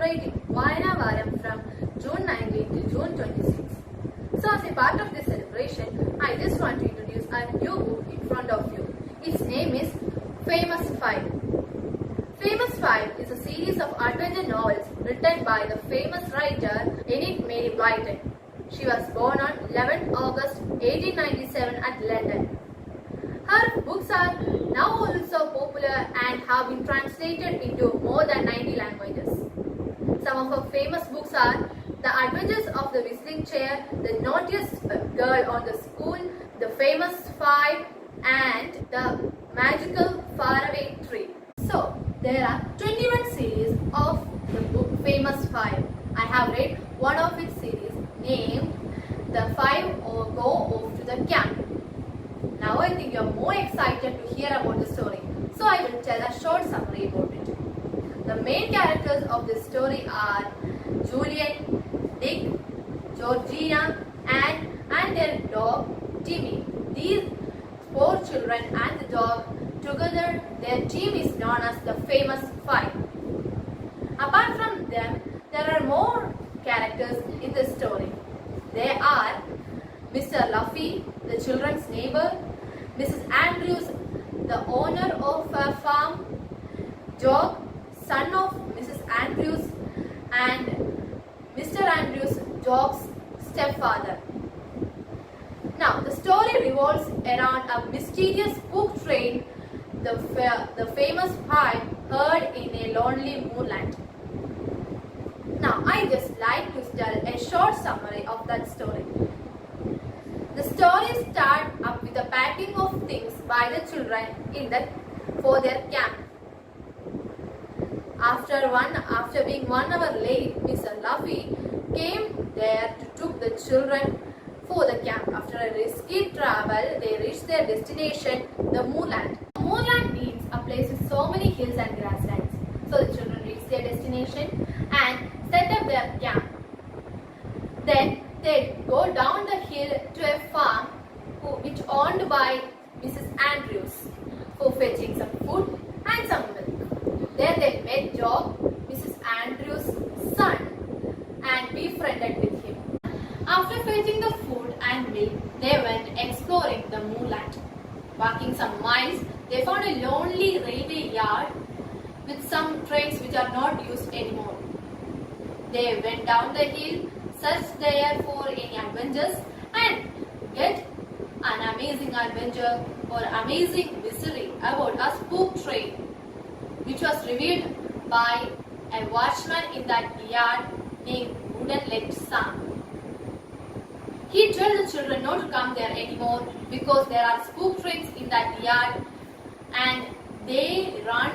celebrating Vayanavaram from June 19 to June 26. So as a part of this celebration, I just want to introduce a new book in front of you. Its name is Famous Five. Famous Five is a series of adventure novels written by the famous writer Enid Mary Blyton. She was born on 11 August 1897 at London. Her books are now also popular and have been translated into more than 90 languages. Some of her famous books are The Adventures of the Whistling Chair, The Naughtiest Girl on the School, The Famous Five, and The Magical Faraway Tree. So, there are 21 series of the book Famous Five. I have read one of its series named The Five Go Off to the Camp. Now I think you are more excited to hear about the story. So I will tell a short summary about it. The main characters of this story are Julian, Dick, Georgina, and their dog Timmy. These four children and the dog, together their team is known as the Famous Five. Apart from them, there are more characters in the story. They are Mr. Luffy, the children's neighbor, Mrs. Andrews, the owner of a farm, Jock, son of Mrs. Andrews, and Mr. Andrews, Jock's stepfather. Now, the story revolves around a mysterious spook train the famous five heard in a lonely moorland. Now, I just like to tell a short summary of that story. The story starts up with the packing of things by the children for their camp. After being 1 hour late, Mr. Luffy came there to took the children for the camp. After a risky travel, they reached their destination, the moorland. Moorland means a place with so many hills and grasslands. So the children reached their destination and set up their camp. Then they go down the hill to a farm which owned by Mrs. Andrews for fetching some food and some milk. There they met Jock, Mrs. Andrews' son, and befriended with him. After fetching the food and milk, they went exploring the moorland. Walking some miles, they found a lonely railway yard with some trains which are not used anymore. They went down the hill, searched there for any adventures, and get an amazing adventure or amazing mystery about a spook train, which was revealed by a watchman in that yard named Wooden-Legged Sam. He told the children not to come there anymore because there are spook trains in that yard and they run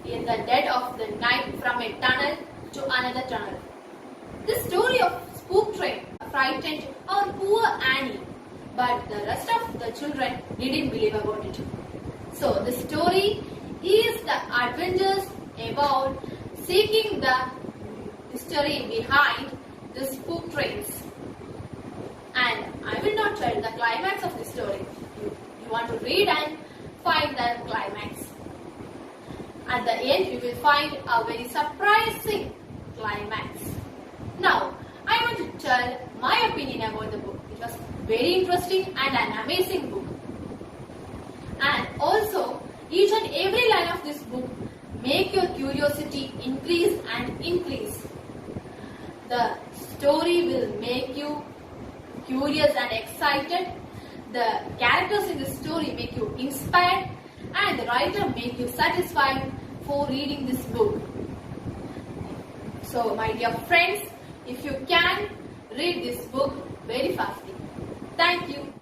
in the dead of the night from a tunnel to another tunnel. This story of spook train frightened our poor Annie, but the rest of the children didn't believe about it. So the story is the adventures about seeking the history behind the spook trains. And I will not tell the climax of the story. You want to read and find the climax. At the end, you will find a very surprising climax. Now, I want to tell my opinion about the book. It was very interesting and an amazing book. And also, each and every line of this book make your curiosity increase and increase. The story will make you curious and excited. The characters in the story make you inspired, and the writer make you satisfied for reading this book. So, my dear friends, if you can, read this book very fastly. Thank you.